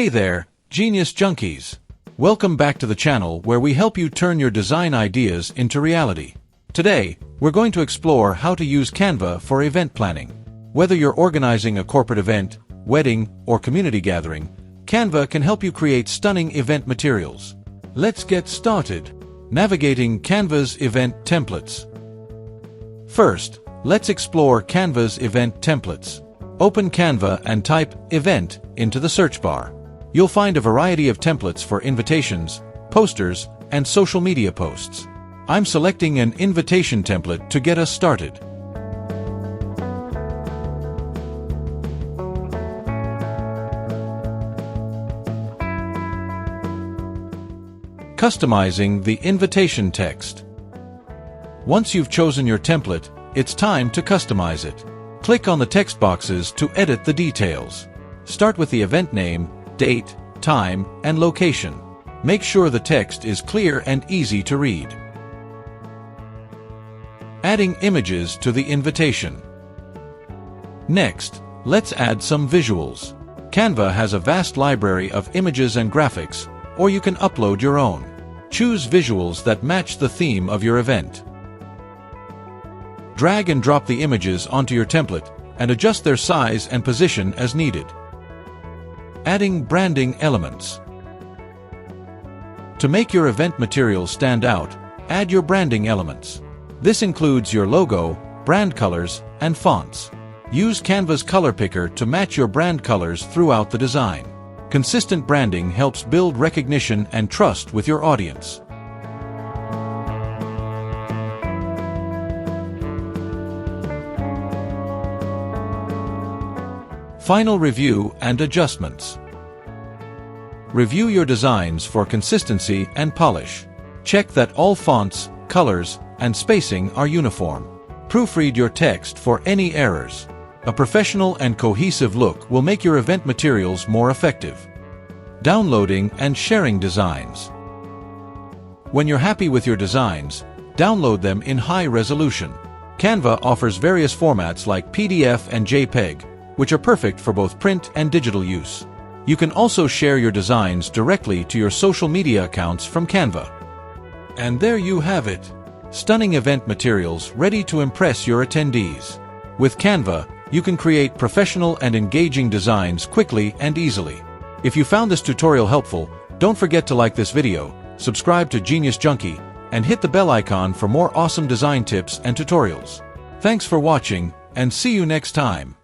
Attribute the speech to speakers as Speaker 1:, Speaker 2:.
Speaker 1: Hey there, Genius Junkies! Welcome back to the channel where we help you turn your design ideas into reality. Today, we're going to explore how to use Canva for event planning. Whether you're organizing a corporate event, wedding, or community gathering, Canva can help you create stunning event materials. Let's get started. Navigating Canva's event templates. First, let's explore Canva's event templates. Open Canva and type "event" into the search bar. You'll find a variety of templates for invitations, posters, and social media posts. I'm selecting an invitation template to get us started. Customizing the invitation text. Once you've chosen your template, it's time to customize it. Click on the text boxes to edit the details. Start with the event name, date, time, and location. Make sure the text is clear and easy to read. Adding images to the invitation. Next, let's add some visuals. Canva has a vast library of images and graphics, or you can upload your own. Choose visuals that match the theme of your event. Drag and drop the images onto your template and adjust their size and position as needed. Adding branding elements. To make your event material stand out, add your branding elements. This includes your logo, brand colors, and fonts. Use Canva's color picker to match your brand colors throughout the design. Consistent branding helps build recognition and trust with your audience. Final review and adjustments. Review your designs for consistency and polish. Check that all fonts, colors, and spacing are uniform. Proofread your text for any errors. A professional and cohesive look will make your event materials more effective. Downloading and sharing designs. When you're happy with your designs, download them in high resolution. Canva offers various formats like PDF and JPEG, which are perfect for both print and digital use. You can also share your designs directly to your social media accounts from Canva. And there you have it. Stunning event materials ready to impress your attendees. With Canva, you can create professional and engaging designs quickly and easily. If you found this tutorial helpful, don't forget to like this video, subscribe to Genius Junkie, and hit the bell icon for more awesome design tips and tutorials. Thanks for watching, and see you next time.